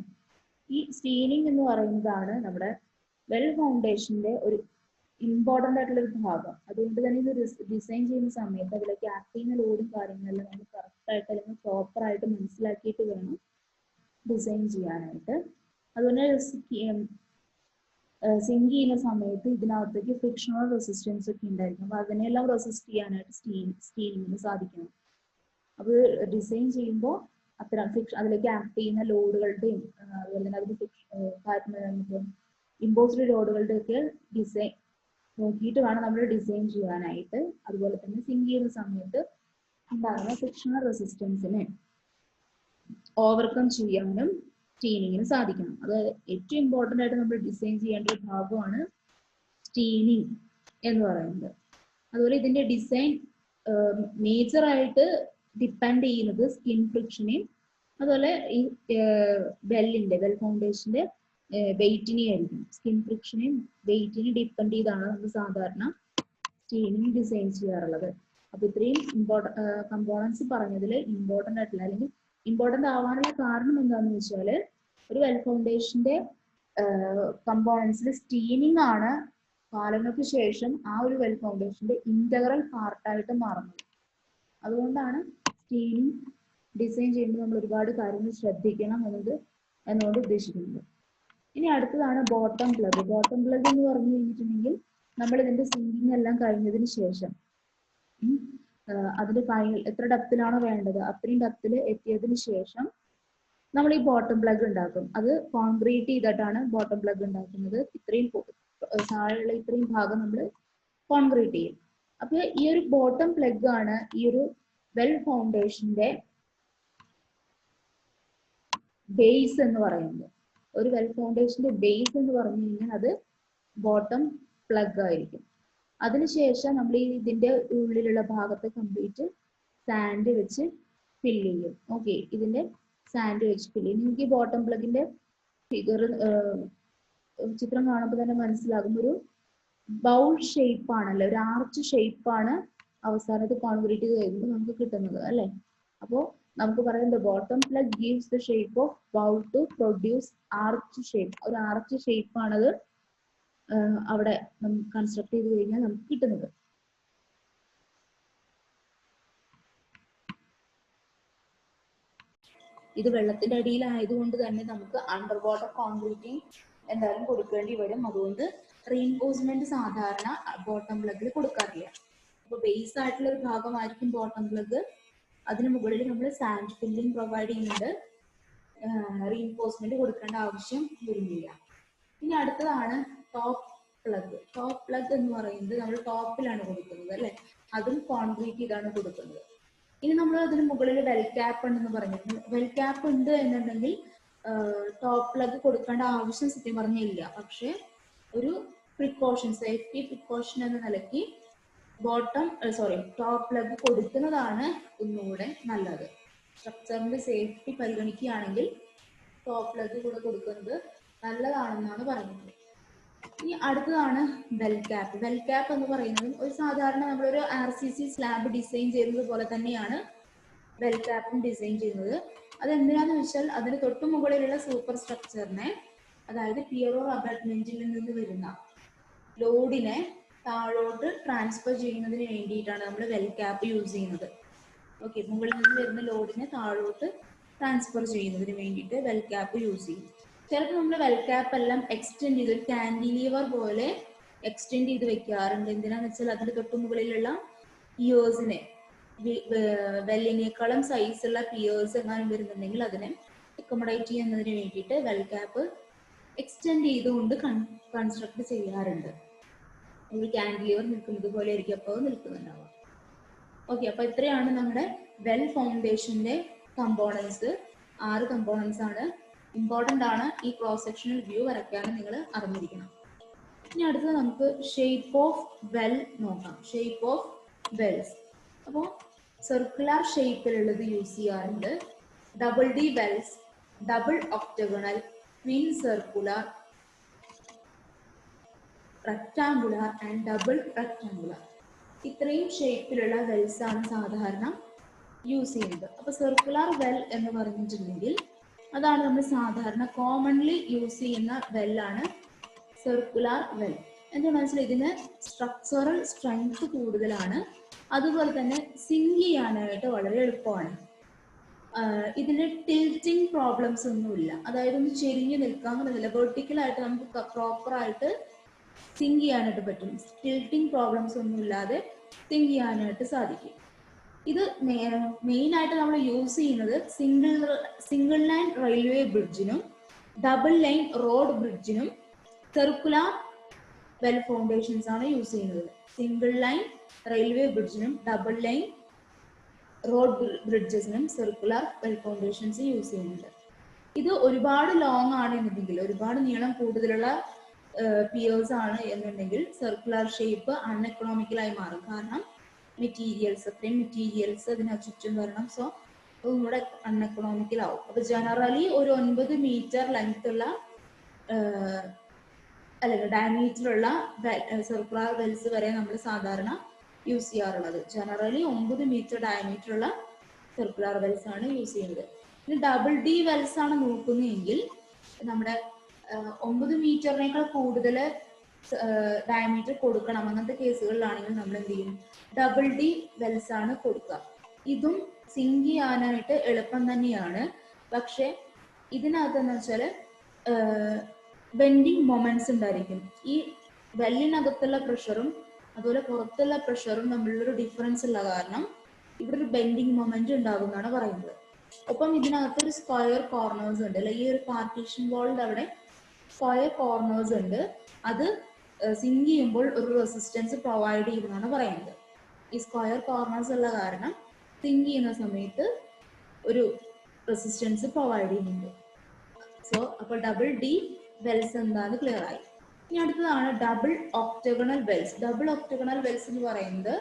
ഈ സ്റ്റീനിങ് എന്ന് പറയുന്നതാണ് നമ്മുടെ വെൽ ഫൗണ്ടേഷന്റെ ഒരു ഇമ്പോർട്ടൻ്റ് ആയിട്ടുള്ള ഒരു ഭാഗം. അതുകൊണ്ട് തന്നെ ഇത് ഡിസൈൻ ചെയ്യുന്ന സമയത്ത് അതിലേക്ക് ആക്ട് ചെയ്യുന്ന ലോഡും കാര്യങ്ങളെല്ലാം നമ്മൾ കറക്റ്റ് ആയിട്ട് അല്ലെങ്കിൽ പ്രോപ്പർ ആയിട്ട് മനസ്സിലാക്കിയിട്ട് വേണം ഡിസൈൻ ചെയ്യാനായിട്ട്. അതുപോലെ സിങ്ക് ചെയ്യുന്ന സമയത്ത് ഇതിനകത്തേക്ക് ഫ്രിക്ഷണൽ റെസിസ്റ്റൻസ് ഒക്കെ ഉണ്ടായിരിക്കും. അപ്പൊ അതിനെല്ലാം റെസിസ്റ്റ് ചെയ്യാനായിട്ട് സ്റ്റീലിങ്ങിന് സാധിക്കണം. അത് ഡിസൈൻ ചെയ്യുമ്പോൾ അത്തരം അതിലേക്ക് ആക്ട് ചെയ്യുന്ന ലോഡുകളുടെയും അതുപോലെ തന്നെ അതിന് ഇമ്പോസ്ഡ് ലോഡുകളുടെ ഒക്കെ ഡിസൈൻ നോക്കിയിട്ട് വേണം നമ്മൾ ഡിസൈൻ ചെയ്യാനായിട്ട്. അതുപോലെ തന്നെ സിങ്ക് ചെയ്യുന്ന സമയത്ത് ഉണ്ടാകുന്ന ഫ്രിക്ഷണൽ റെസിസ്റ്റൻസിനെ ഓവർകം ചെയ്യാനും സ്റ്റീനിങ്ങിന് സാധിക്കണം. അത് ഏറ്റവും ഇമ്പോർട്ടൻ്റ് ആയിട്ട് നമ്മൾ ഡിസൈൻ ചെയ്യേണ്ട ഒരു ഭാഗമാണ് സ്റ്റീനിങ് എന്ന് പറയുന്നത്. അതുപോലെ ഇതിന്റെ ഡിസൈൻ മേജറായിട്ട് ഡിപ്പെൻഡ് ചെയ്യുന്നത് സ്കിൻ ഫ്രിക്ഷനെയും അതുപോലെ ഈ വെൽ ഫൗണ്ടേഷന്റെ വെയിറ്റിനെ ആയിരിക്കും. സ്കിൻ ഫ്രിക്ഷനെയും വെയിറ്റിനെ ഡിപ്പെൻഡ് ചെയ്താണ് നമ്മൾ സാധാരണ സ്റ്റീനിങ് ഡിസൈൻ ചെയ്യാറുള്ളത്. അപ്പൊ ഇത്രയും കമ്പോണൻസ് പറഞ്ഞതിൽ ഇമ്പോർട്ടൻ്റ് ആയിട്ടുള്ള അല്ലെങ്കിൽ ഇമ്പോർട്ടൻ്റ് ആവാനുള്ള കാരണം എന്താണെന്ന് വെച്ചാൽ ഒരു വെൽ ഫൗണ്ടേഷന്റെ കമ്പോണൻസിൽ സ്റ്റീനിങ് ആണ് കാലങ്ങൾക്ക് ശേഷം ആ ഒരു വെൽ ഫൗണ്ടേഷന്റെ ഇന്റഗ്രൽ പാർട്ടായിട്ട് മാറുന്നത്. അതുകൊണ്ടാണ് സ്റ്റീനിങ് ഡിസൈൻ ചെയ്യുമ്പോൾ നമ്മൾ ഒരുപാട് കാര്യങ്ങൾ ശ്രദ്ധിക്കണം എന്നോട് ഉദ്ദേശിക്കുന്നത്. ഇനി അടുത്തതാണ് ബോട്ടം പ്ലഗ്. ബോട്ടം പ്ലഗ് എന്ന് പറഞ്ഞു കഴിഞ്ഞിട്ടുണ്ടെങ്കിൽ നമ്മൾ ഇതിന്റെ സിങ്കിങ് എല്ലാം കഴിഞ്ഞതിന് ശേഷം അതിന്റെ ഫൈനൽ എത്ര ഡെപ്തിലാണോ വേണ്ടത് അത്രയും ഡെപ്തിൽ എത്തിയതിന് ശേഷം നമ്മൾ ഈ ബോട്ടം പ്ലഗ് ഉണ്ടാക്കും. അത് കോൺക്രീറ്റ് ചെയ്തിട്ടാണ് ബോട്ടം പ്ലഗ് ഉണ്ടാക്കുന്നത്. ഇത്രയും താഴെയുള്ള ഇത്രയും ഭാഗം നമ്മൾ കോൺക്രീറ്റ് ചെയ്യും. അപ്പൊ ഈ ഒരു ബോട്ടം പ്ലഗ് ആണ് ഈ ഒരു വെൽ ഫൗണ്ടേഷന്റെ ബേസ് എന്ന് പറയുന്നത്. ഒരു വെൽ ഫൗണ്ടേഷന്റെ ബേസ് എന്ന് പറഞ്ഞു കഴിഞ്ഞാൽ അത് ബോട്ടം പ്ലഗ് ആയിരിക്കും. അതിനുശേഷം നമ്മൾ ഇതിന്റെ ഉള്ളിലുള്ള ഭാഗത്ത് കംപ്ലീറ്റ് സാൻഡ് വെച്ച് ഫില്ല് ചെയ്യും. ഓക്കെ, ഇതിന്റെ സാൻഡ് വെച്ച് ഫില്ല് ചെയ്യും. നിങ്ങൾക്ക് ഈ ബോട്ടം പ്ലഗിന്റെ ഫിഗർ ചിത്രം കാണുമ്പോൾ തന്നെ മനസ്സിലാകും. ഒരു ബൗൾ ഷേപ്പ് ആണല്ലോ, ഒരു ആർച്ച് ഷേപ്പാണ് അവസാനത്ത് കോൺക്രീറ്റ് ചെയ്ത് കഴിയുമ്പോൾ നമുക്ക് കിട്ടുന്നത് അല്ലെ. അപ്പോൾ നമുക്ക് പറയാം the bottom plug gives the shape of bowl to produce arch shape. ഒരു ആർച്ച് ഷേപ്പ് ആണത് അവിടെ കൺസ്ട്രക്ട് ചെയ്ത് കഴിഞ്ഞാൽ നമുക്ക് കിട്ടുന്നത്. ഇത് വെള്ളത്തിന്റെ അടിയിലായതുകൊണ്ട് തന്നെ നമുക്ക് അണ്ടർ വാട്ടർ കോൺക്രീറ്റിംഗ് എന്തായാലും കൊടുക്കേണ്ടി വരും. അതുകൊണ്ട് റീഇൻഫോഴ്സ്മെന്റ് സാധാരണ ബോട്ടം പ്ലഗിൽ കൊടുക്കാറില്ല. അപ്പൊ ബേസ് ആയിട്ടുള്ള ഒരു ഭാഗമായിരിക്കും ബോട്ടം പ്ലഗ്. അതിന് മുകളിൽ നമ്മൾ സാൻഡ് ഫില്ലിംഗ് പ്രൊവൈഡ് ചെയ്യുന്നുണ്ട്. റീഇൻഫോഴ്സ്മെന്റ് കൊടുക്കേണ്ട ആവശ്യം വരുന്നില്ല. ഇനി അടുത്തതാണ് ടോപ്പ് പ്ലഗ്. ടോപ്പ് പ്ലഗ് എന്ന് പറയുന്നത് നമ്മൾ ടോപ്പിലാണ് കൊടുക്കുന്നത് അല്ലെ, അതും കോൺക്രീറ്റ് ചെയ്താണ് കൊടുക്കുന്നത്. ഇനി നമ്മൾ അതിന് മുകളിൽ വെൽ ക്യാപ്പ് ഉണ്ടെന്ന് പറഞ്ഞിട്ടുണ്ട്. വെൽ ക്യാപ്പ് ഉണ്ട് എന്നുണ്ടെങ്കിൽ ടോപ്പ് പ്ലഗ് കൊടുക്കേണ്ട ആവശ്യം സത്യം പറഞ്ഞില്ല. പക്ഷെ ഒരു പ്രിക്കോഷൻ, സേഫ്റ്റി പ്രിക്കോഷൻ എന്ന നിലയ്ക്ക് ടോപ്പ് പ്ലഗ് കൊടുക്കുന്നതാണ് ഒന്നുകൂടെ നല്ലത്. സ്ട്രക്ചറിന്റെ സേഫ്റ്റി പരിഗണിക്കുകയാണെങ്കിൽ ടോപ്പ് പ്ലഗ് കൂടെ കൊടുക്കുന്നത് നല്ലതാണെന്നാണ് പറയുന്നത്. ഇനി അടുത്തതാണ് വെൽ ക്യാപ്പ്. വെൽ ക്യാപ്പ് എന്ന് പറയുന്നത് ഒരു സാധാരണ നമ്മളൊരു RCC സ്ലാബ് ഡിസൈൻ ചെയ്യുന്നത് പോലെ തന്നെയാണ് വെൽ ക്യാപ്പും ഡിസൈൻ ചെയ്യുന്നത്. അതെന്തിനാന്ന് വെച്ചാൽ അതിന് തൊട്ടു മുകളിലുള്ള സൂപ്പർ സ്ട്രക്ചറിനെ, അതായത് പിയർ ഓർ അബട്ട്മെന്റിൽ നിന്ന് വരുന്ന ലോഡിനെ താഴോട്ട് ട്രാൻസ്ഫർ ചെയ്യുന്നതിന് വേണ്ടിയിട്ടാണ് നമ്മൾ വെൽ ക്യാപ്പ് യൂസ് ചെയ്യുന്നത്. ഓക്കെ, മുകളിൽ നിന്ന് വരുന്ന ലോഡിനെ താഴോട്ട് ട്രാൻസ്ഫർ ചെയ്യുന്നതിന് വേണ്ടിയിട്ട് വെൽ ക്യാപ്പ് യൂസ് ചെയ്യും. ചിലപ്പോൾ നമ്മൾ വെൽ ക്യാപ്പ് എല്ലാം എക്സ്റ്റെൻഡ് ചെയ്ത് ഒരു കാൻഡിലീവർ പോലെ എക്സ്റ്റെൻഡ് ചെയ്ത് വെക്കാറുണ്ട്. എന്തിനാന്ന് വെച്ചാൽ അതിന്റെ തൊട്ടു മുകളിലുള്ള പിയേഴ്സിനെ, വെല്ലിനേക്കാളും സൈസുള്ള പിയേഴ്സ് എങ്ങാനും വരുന്നുണ്ടെങ്കിൽ അതിനെ അക്കോമഡേറ്റ് ചെയ്യുന്നതിന് വേണ്ടിയിട്ട് വെൽ ക്യാപ്പ് എക്സ്റ്റെൻഡ് ചെയ്തുകൊണ്ട് കൺസ്ട്രക്ട് ചെയ്യാറുണ്ട്. ഒരു കാൻഡിലീവർ നിൽക്കുന്നത് പോലെ ആയിരിക്കും അപ്പോൾ നിൽക്കുന്നുണ്ടാവുക. ഓക്കെ, അപ്പൊ ഇത്രയാണ് നമ്മുടെ വെൽ ഫൗണ്ടേഷന്റെ കമ്പോണൻസ്. 6 കമ്പോണൻസ് ആണ്. ഇമ്പോർട്ടൻ്റ് ആണ്. ഈ ക്രോസ് സെക്ഷണൽ വ്യൂ വരയ്ക്കാനും നിങ്ങൾ അറിഞ്ഞിരിക്കണം. ഇനി അടുത്തത് നമുക്ക് ഷേപ്പ് ഓഫ് വെൽ നോക്കാം. Shape of Wells. അപ്പോൾ സർക്കുലർ ഷേപ്പിലുള്ളത് യൂസ് ചെയ്യാറുണ്ട്. Double D Wells, double octagonal, twin circular, rectangular and double rectangular. ഇത്രയും ഷേപ്പിലുള്ള വെൽസ് ആണ് സാധാരണ യൂസ് ചെയ്യുന്നത്. അപ്പോൾ സർക്കുലർ വെൽ എന്ന് പറഞ്ഞിട്ടുണ്ടെങ്കിൽ അതാണ് നമ്മൾ സാധാരണ കോമൺലി യൂസ് ചെയ്യുന്ന വെല്ലാണ് സർക്കുലർ വെൽ. എന്താണെന്ന് വെച്ചാൽ ഇതിന് സ്ട്രക്ചറൽ സ്ട്രെങ്ത് കൂടുതലാണ്, അതുപോലെ തന്നെ സിങ്ക് ചെയ്യാനായിട്ട് വളരെ എളുപ്പമാണ്. ഇതിന് ടിൽറ്റിംഗ് പ്രോബ്ലംസ് ഒന്നുമില്ല, അതായത് ഒന്ന് ചെരിഞ്ഞ് നിൽക്കാൻ അങ്ങനെയല്ല, വെർട്ടിക്കലായിട്ട് നമുക്ക് പ്രോപ്പറായിട്ട് സിങ്ക് ചെയ്യാനായിട്ട് പറ്റും. ടിൽറ്റിംഗ് പ്രോബ്ലംസ് ഒന്നും ഇല്ലാതെ സിങ്ക് ചെയ്യാനായിട്ട് സാധിക്കും. ഇത് മെയിനായിട്ട് നമ്മൾ യൂസ് ചെയ്യുന്നത് സിംഗിൾ ലൈൻ റെയിൽവേ ബ്രിഡ്ജിനും ഡബിൾ ലൈൻ റോഡ് ബ്രിഡ്ജിനും സർക്കുലർ വെൽ ഫൗണ്ടേഷൻസ് ആണ് യൂസ് ചെയ്യുന്നത്. സിംഗിൾ ലൈൻ റെയിൽവേ ബ്രിഡ്ജിനും ഡബിൾ ലൈൻ റോഡ് ബ്രിഡ്ജസിനും സർക്കുലർ വെൽ ഫൗണ്ടേഷൻസ് യൂസ് ചെയ്യുന്നുണ്ട്. ഇത് ഒരുപാട് ലോങ് ആണ് എന്നുണ്ടെങ്കിൽ, ഒരുപാട് നീളം കൂടുതലുള്ള പിയേഴ്സ് ആണ് എന്നുണ്ടെങ്കിൽ സർക്കുലർ ഷേപ്പ് അൺഎക്കണോമിക്കലായി മാറും. കാരണം അത്രയും മെറ്റീരിയൽസ് അതിന് ചുറ്റും വരണം. സോ നമ്മുടെ അൺഎക്കണോമിക്കൽ ആവും. അപ്പൊ ജനറലി ഒരു 9 മീറ്റർ ലെങ്ത് ഉള്ള അല്ലെങ്കിൽ ഡയമീറ്ററുള്ള സർക്കുലർ വെൽസ് വരെ നമ്മൾ സാധാരണ യൂസ് ചെയ്യാറുള്ളത്. ജനറലി 9 മീറ്റർ ഡയമീറ്ററുള്ള സർക്കുലർ വെൽസ് ആണ് യൂസ് ചെയ്യുന്നത്. ഇനി ഡബിൾ ഡി വെൽസ് ആണ് നോക്കുന്നതെങ്കിൽ നമ്മുടെ 9 മീറ്ററിനേക്കാൾ കൂടുതൽ ഡയമീറ്റർ കൊടുക്കണം. അങ്ങനത്തെ കേസുകളിലാണെങ്കിൽ നമ്മൾ എന്ത് ചെയ്യും, ഡബിൾ ഡി വെൽസ് ആണ് കൊടുക്കുക. ഇതും സിങ്ക് ചെയ്യാനായിട്ട് എളുപ്പം തന്നെയാണ്. പക്ഷെ ഇതിനകത്ത് എന്ന് വെച്ചാൽ ബെൻഡിങ് മൊമെന്റ്സ് ഉണ്ടായിരിക്കും. ഈ വെല്ലിനകത്തുള്ള പ്രഷറും അതുപോലെ പുറത്തുള്ള പ്രഷറും തമ്മിലൊരു ഡിഫറൻസ് ഉള്ള കാരണം ഇവിടെ ഒരു ബെൻഡിങ് മൊമെന്റ് ഉണ്ടാകും എന്നാണ് പറയുന്നത്. ഒപ്പം ഇതിനകത്ത് ഒരു സ്ക്വയർ കോർണേഴ്സ് ഉണ്ട് അല്ലെ, ഈ ഒരു പാർട്ടീഷൻ വാളിന്റെ അവിടെ സ്ക്വയർ കോർണേഴ്സ് ഉണ്ട്. അത് സിങ്ക് ചെയ്യുമ്പോൾ ഒരു റെസിസ്റ്റൻസ് പ്രൊവൈഡ് ചെയ്യുമെന്നാണ് പറയുന്നത്. ഈ സ്ക്വയർ കോർണേഴ്സ് ഉള്ള കാരണം സിങ്ക് ചെയ്യുന്ന സമയത്ത് ഒരു റെസിസ്റ്റൻസ് പ്രൊവൈഡ് ചെയ്യുന്നുണ്ട്. സോ അപ്പോൾ ഡബിൾ ഡി വെൽസ് എന്താണെന്ന് ക്ലിയർ ആയി. ഇനി അടുത്തതാണ് double octagonal Wells. Double octagonal Wells എന്ന് പറയുന്നത്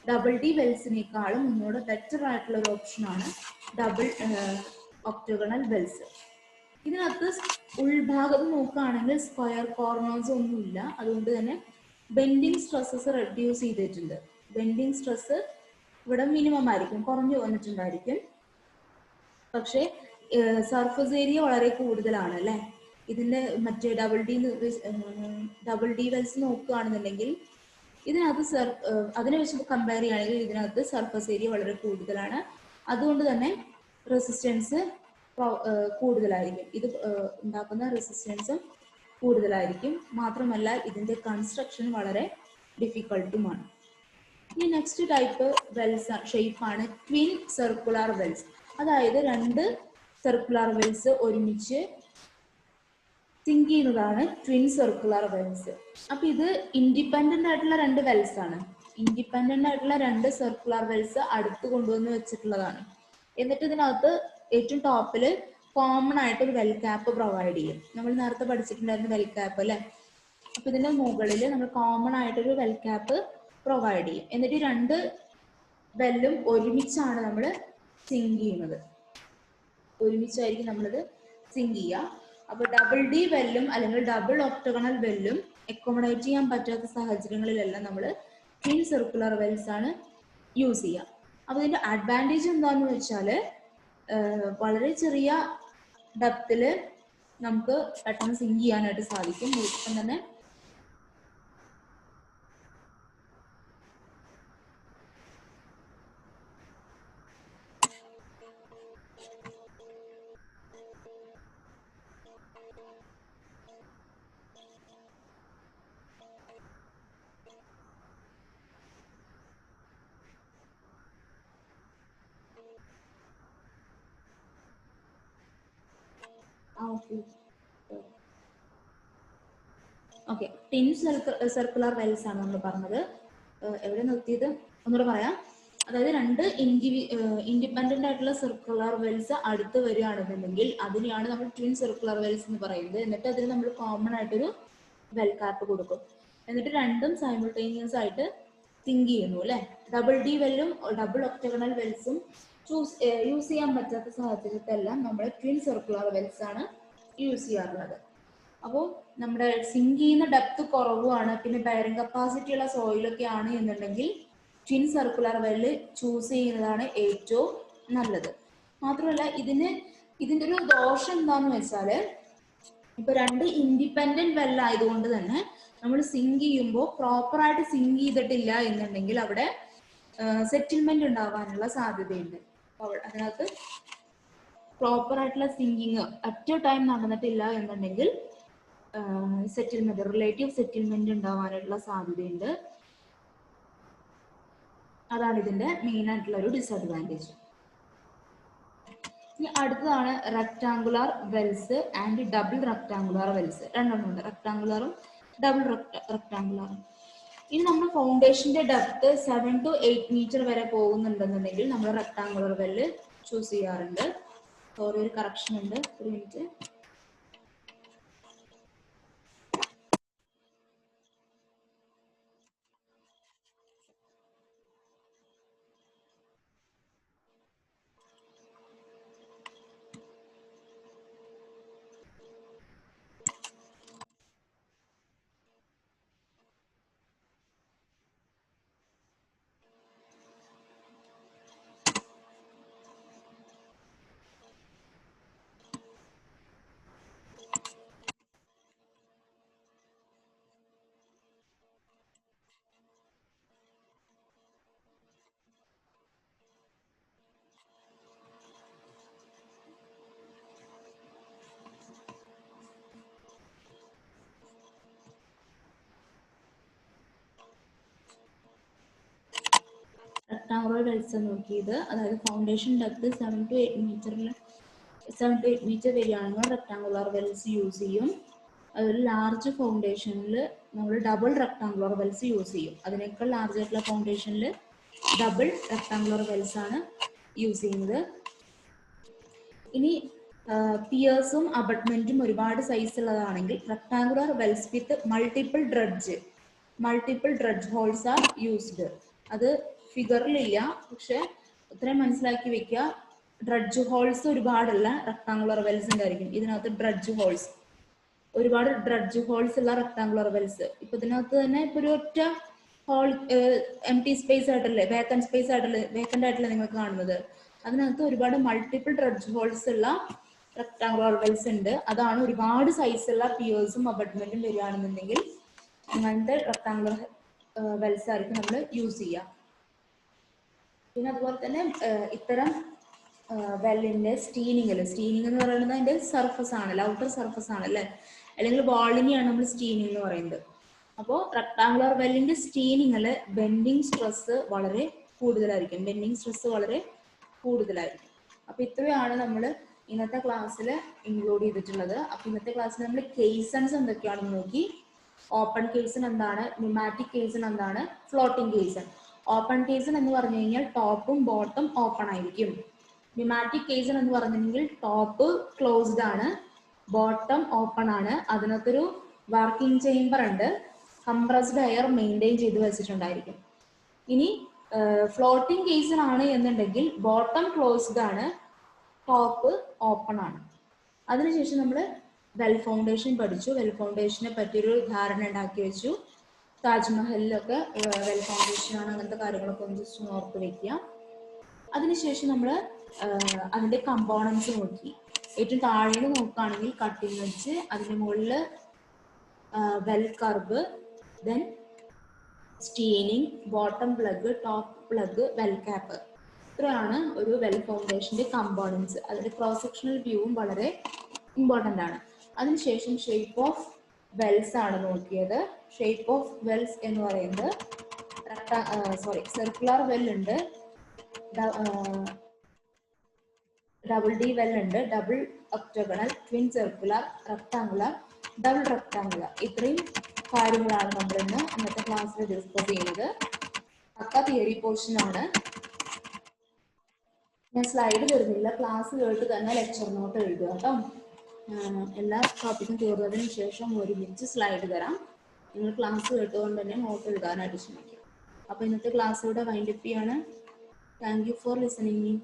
ഡബിൾ ഡി വെൽസിനേക്കാളും ഒന്നുകൂടെ ബെറ്റർ ആയിട്ടുള്ള ഒരു ഓപ്ഷനാണ് ഡബിൾ ഒക്ടഗണൽ വെൽസ്. ഇതിനകത്ത് ഉൾഭാഗത്ത് നോക്കുകയാണെങ്കിൽ സ്ക്വയർ കോർണേഴ്സ് ഒന്നുമില്ല, അതുകൊണ്ട് തന്നെ ബെൻഡിങ് സ്ട്രെസ്സസ് റെഡ്യൂസ് ചെയ്തിട്ടുണ്ട്. ബെൻഡിങ് സ്ട്രെസ് ഇവിടെ മിനിമം ആയിരിക്കും, കുറഞ്ഞു വന്നിട്ടുണ്ടായിരിക്കും. പക്ഷേ സർഫസ് ഏരിയ വളരെ കൂടുതലാണ് അല്ലേ. ഇതിന്റെ മറ്റേ ഡബിൾ ഡി വെൽസ് നോക്കുകയാണെന്നുണ്ടെങ്കിൽ ഇതിനകത്ത് അതിനെ വെച്ച് കമ്പയർ ചെയ്യുകയാണെങ്കിൽ ഇതിനകത്ത് സർഫസ് ഏരിയ വളരെ കൂടുതലാണ്. അതുകൊണ്ട് തന്നെ റെസിസ്റ്റൻസ് കൂടുതലായിരിക്കും. ഇത് ഉണ്ടാക്കുന്ന റെസിസ്റ്റൻസും കൂടുതലായിരിക്കും. മാത്രമല്ല ഇതിന്റെ കൺസ്ട്രക്ഷൻ വളരെ ഡിഫിക്കൾട്ടുമാണ്. ഇനി നെക്സ്റ്റ് ടൈപ്പ് വെൽസ് ഷേപ്പാണ് ട്വിൻ സർക്കുലർ വെൽസ്. അതായത് 2 സർക്കുലർ വെൽസ് ഒരുമിച്ച് സിങ്ക് ചെയ്യുന്നതാണ് ട്വിൻ സർക്കുലർ വെൽസ്. അപ്പൊ ഇത് ഇൻഡിപെൻഡന്റ് ആയിട്ടുള്ള 2 വെൽസ് ആണ്. ഇൻഡിപെൻഡന്റ് ആയിട്ടുള്ള 2 സർക്കുലർ വെൽസ് അടുത്ത് കൊണ്ടുവന്ന് വെച്ചിട്ടുള്ളതാണ്. എന്നിട്ട് ഇതിനകത്ത് ഏറ്റവും ടോപ്പിൽ കോമൺ ആയിട്ട് ഒരു വെൽ ക്യാപ്പ് പ്രൊവൈഡ് ചെയ്യും. നമ്മൾ നേരത്തെ പഠിച്ചിട്ടുണ്ടായിരുന്ന വെൽ ക്യാപ്പ് അല്ലെ. അപ്പൊ ഇതിന്റെ മുകളിൽ നമ്മൾ കോമൺ ആയിട്ടൊരു വെൽ ക്യാപ്പ് പ്രൊവൈഡ് ചെയ്യും. എന്നിട്ട് 2 വെല്ലും ഒരുമിച്ചാണ് നമ്മൾ സിങ്ക് ചെയ്യുന്നത്. ഒരുമിച്ചായിരിക്കും നമ്മളിത് സിങ്ക് ചെയ്യുക. അപ്പൊ ഡബിൾ ഡി വെല്ലും അല്ലെങ്കിൽ ഡബിൾ ഒക്ടഗണൽ വെല്ലും അക്കോമഡേറ്റ് ചെയ്യാൻ പറ്റാത്ത സാഹചര്യങ്ങളിലെല്ലാം നമ്മൾ ട്വിൻ സർക്കുലർ വെൽസ് ആണ് യൂസ് ചെയ്യുക. അപ്പൊ ഇതിന്റെ അഡ്വാൻറ്റേജ് എന്താന്ന് വെച്ചാൽ വളരെ ചെറിയ ഡെപ്തില് നമുക്ക് പെട്ടെന്ന് സിങ്ക് ചെയ്യാനായിട്ട് സാധിക്കും. ഒപ്പം തന്നെ ഓക്കെ, ടിൻ സർക്കുലർ വെൽസ് ആണ് നമ്മൾ പറഞ്ഞത്. എവിടെ നിർത്തിയത് ഒന്നുകൂടെ പറയാം. അതായത് 2 ഇൻഡിപെൻഡന്റ് ആയിട്ടുള്ള സർക്കുലർ വെൽസ് അടുത്ത് വരികയാണെന്നുണ്ടെങ്കിൽ അതിനെയാണ് നമ്മൾ ട്വിൻ സർക്കുലർ വെൽസ് എന്ന് പറയുന്നത്. എന്നിട്ട് അതിന് നമ്മൾ കോമൺ ആയിട്ടൊരു വെൽ കാപ്പ് കൊടുക്കും. എന്നിട്ട് രണ്ടും സൈമിൾട്ടേനിയസ് ആയിട്ട് സിങ്ക് ചെയ്യുന്നു അല്ലെ. ഡബിൾ ഡി വെല്ലും ഡബിൾ ഒക്ടഗണൽ വെൽസും യൂസ് ചെയ്യാൻ പറ്റാത്ത സാഹചര്യത്തെല്ലാം നമ്മൾ ട്വിൻ സർക്കുലർ വെൽസ് ആണ് യൂസ് ചെയ്യാറുള്ളത്. അപ്പോൾ നമ്മുടെ സിങ്ക് ചെയ്യുന്ന ഡെപ്ത് കുറവാണ്, പിന്നെ ബെയറിംഗ് കപ്പാസിറ്റി ഉള്ള സോയിലൊക്കെ ആണ് എന്നുണ്ടെങ്കിൽ ട്വിൻ സർക്കുലർ വെല്ല് ചൂസ് ചെയ്യുന്നതാണ് ഏറ്റവും നല്ലത്. മാത്രമല്ല ഇതിന്റെ ഒരു ദോഷം എന്താന്ന് വെച്ചാല്, ഇപ്പൊ രണ്ട് ഇൻഡിപെൻഡന്റ് വെൽ ആയതുകൊണ്ട് തന്നെ നമ്മൾ സിങ്ക് ചെയ്യുമ്പോൾ പ്രോപ്പറായിട്ട് സിങ്ക് ചെയ്തിട്ടില്ല എന്നുണ്ടെങ്കിൽ അവിടെ സെറ്റിൽമെന്റ് ഉണ്ടാവാനുള്ള സാധ്യതയുണ്ട്. അതിനകത്ത് പ്രോപ്പർ ആയിട്ടുള്ള സിങ്കിങ് അറ്റ് എ ടൈം നടന്നിട്ടില്ല എന്നുണ്ടെങ്കിൽ സെറ്റിൽമെന്റ്, റിലേറ്റീവ് സെറ്റിൽമെന്റ് ഉണ്ടാവാനുള്ള സാധ്യതയുണ്ട്. അതാണ് ഇതിന്റെ മെയിൻ ആയിട്ടുള്ള ഒരു ഡിസഡ്വാൻറ്റേജ്. ഇനി അടുത്തതാണ് rectangular Wells and double rectangular Wells. രണ്ടെണ്ണം ഉണ്ട്, റെക്ടാങ്കുലറും ഡബിൾ റെക്ടാങ്കുലറും. ഇനി നമ്മുടെ ഫൗണ്ടേഷന്റെ ഡെപ്ത് 7 to 8 മീറ്റർ വരെ പോകുന്നുണ്ടെന്നുണ്ടെങ്കിൽ നമ്മൾ റെക്ടാങ്കുലർ വെല്ല് ചൂസ് ചെയ്യാറുണ്ട്. സോറി, ഒരു കറക്ഷൻ ഉണ്ട്, ഒരു മിനിറ്റ്. റെക്ടാങ്കുലർ വെൽസ് നോക്കിയത്, അതായത് ഫൗണ്ടേഷൻ ഡെപ്ത് 7 to 8 മീറ്റർ വരികയാണെങ്കിൽ റെക്ടാങ്കുലർ വെൽസ് യൂസ് ചെയ്യും. അതൊരു ലാർജ് ഫൗണ്ടേഷനിൽ നമ്മൾ ഡബിൾ റെക്ടാങ്കുലർ വെൽസ് യൂസ് ചെയ്യും. അതിനേക്കാൾ ലാർജ് ആയിട്ടുള്ള ഫൗണ്ടേഷനിൽ ഡബിൾ റെക്ടാങ്കുലർ വെൽസ് ആണ് യൂസ് ചെയ്യുന്നത്. ഇനി പിയേഴ്സും അബട്ട്മെന്റും ഒരുപാട് സൈസ് ഉള്ളതാണെങ്കിൽ rectangular wells with multiple dredge holes are used. അത് ഫിഗറിലില്ല, പക്ഷെ ഇത്രയും മനസ്സിലാക്കി വെക്കുക. ഡ്രഡ്ജ് ഹോൾസ് ഒരുപാടുള്ള റെക്ടാങ്കുലർ വെൽസ് ഉണ്ടായിരിക്കും. ഇതിനകത്ത് ഒരുപാട് ഡ്രഡ്ജ് ഹോൾസ് ഉള്ള റെക്ടാങ്കുലർ വെൽസ്. ഇപ്പൊ ഇതിനകത്ത് തന്നെ ഇപ്പൊ ഒരു ഒറ്റ ഹോൾ എം ടി സ്പേസ് ആയിട്ടല്ലേ, വേക്കന്റ് ആയിട്ടല്ലേ നിങ്ങൾക്ക് കാണുന്നത്. അതിനകത്ത് ഒരുപാട് മൾട്ടിപ്പിൾ ഡ്രഡ്ജ് ഹോൾസ് ഉള്ള റെക്ടാങ്കുലർ വെൽസ് ഉണ്ട്. അതാണ് ഒരുപാട് സൈസ് ഉള്ള പിയേഴ്സും അബട്ട്മെന്റും വരികയാണെന്നുണ്ടെങ്കിൽ അങ്ങനത്തെ റെക്ടാങ്കുലർ വെൽസ് ആയിരിക്കും നമ്മൾ യൂസ് ചെയ്യുക. പിന്നെ അതുപോലെ തന്നെ ഇത്തരം വെല്ലിന്റെ സ്റ്റീനിങ് എന്ന് പറയുന്നത് അതിന്റെ സർഫസ് ആണ്, ഔട്ടർ സർഫസ് ആണ് അല്ലെ, അല്ലെങ്കിൽ വാളിനെയാണ് നമ്മൾ സ്റ്റീനിങ് എന്ന് പറയുന്നത്. അപ്പോൾ റെക്ടാങ്കുലർ വെല്ലിന്റെ സ്റ്റീനിങ്ങിൽ ബെൻഡിങ് സ്ട്രെസ് വളരെ കൂടുതലായിരിക്കും. അപ്പൊ ഇത്രയാണ് നമ്മൾ ഇന്നത്തെ ക്ലാസ്സിൽ ഇൻക്ലൂഡ് ചെയ്തിട്ടുള്ളത്. അപ്പൊ ഇന്നത്തെ ക്ലാസ്സിൽ നമ്മൾ കേസൺസ് എന്തൊക്കെയാണെന്ന് നോക്കി. ഓപ്പൺ കേസൺ എന്താണ്, ന്യൂമാറ്റിക് കേസൺ എന്താണ്, ഫ്ലോട്ടിംഗ് കേസൺ. ഓപ്പൺ കേസൺ എന്ന് പറഞ്ഞു കഴിഞ്ഞാൽ ടോപ്പും ബോട്ടം ഓപ്പൺ ആയിരിക്കും. ന്യൂമാറ്റിക് കേസൺ എന്ന് പറഞ്ഞിട്ടുണ്ടെങ്കിൽ ടോപ്പ് ക്ലോസ്ഡ് ആണ്, ബോട്ടം ഓപ്പൺ ആണ്. അതിനകത്തൊരു വർക്കിംഗ് ചേംബർ ഉണ്ട്, കംപ്രസ്ഡ് എയർ മെയിൻറ്റെയിൻ ചെയ്ത് വെച്ചിട്ടുണ്ടായിരിക്കും. ഇനി ഫ്ലോട്ടിംഗ് കേസൺ ആണ് എന്നുണ്ടെങ്കിൽ ബോട്ടം ക്ലോസ്ഡ് ആണ്, ടോപ്പ് ഓപ്പൺ ആണ്. അതിനുശേഷം നമ്മൾ വെൽ ഫൗണ്ടേഷൻ പഠിച്ചു. വെൽ ഫൗണ്ടേഷനെ പറ്റിയൊരു ധാരണ ഉണ്ടാക്കി വെച്ചു. താജ്മഹലിലൊക്കെ വെൽ ഫൗണ്ടേഷൻ ആണ്, അങ്ങനത്തെ കാര്യങ്ങളൊക്കെ ഒന്ന് ജസ്റ്റ് ഓർത്ത് വെക്കുക. അതിനുശേഷം നമ്മൾ അതിന്റെ കമ്പോണൻസ് നോക്കി. ഏറ്റവും താഴെ നോക്കുകയാണെങ്കിൽ കട്ടിംഗ് വെച്ച്, അതിന്റെ മുകളിൽ well curve, then steining, bottom plug, top plug, well cap. ഇത്രയാണ് ഒരു വെൽ ഫൗണ്ടേഷന്റെ കമ്പോണൻസ്. അതിന്റെ ക്രോസ് സെക്ഷണൽ വ്യൂവും വളരെ ഇമ്പോർട്ടൻ്റ് ആണ്. അതിനുശേഷം ഷേപ്പ് ഓഫ് വെൽസ് ആണ് നോക്കിയത്. ഷേപ്പ് ഓഫ് വെൽസ് എന്ന് പറയുന്നത് സർക്കുലർ വെൽ ഉണ്ട്, ഡബിൾ ഡി വെൽ ഉണ്ട്, double octagonal, twin circular, rectangular, double rectangular. ഇത്രയും കാര്യങ്ങളാണ് നമ്മൾ ഇന്നത്തെ ക്ലാസ്സിൽ ഡിസ്കസ് ചെയ്യുന്നത്. പക്ക തിയറി പോർഷൻ ആണ്. ഞാൻ സ്ലൈഡ് തരുന്നില്ല, ക്ലാസ് കേട്ട് തന്നെ ലെക്ചർ നോട്ട് എഴുതുക കേട്ടോ. എല്ലാ ടോപ്പിക്കും തീർന്നതിന് ശേഷം ഒരുമിച്ച് സ്ലൈഡ് തരാം. നിങ്ങൾ ക്ലാസ് കേട്ടുകൊണ്ട് തന്നെ നോട്ട് എഴുതാനായിട്ട് ശ്രമിക്കുക. അപ്പോൾ ഇന്നത്തെ ക്ലാസ് ഇവിടെ വൈൻഡപ്പ് ചെയ്യാണ്. Thank you for listening.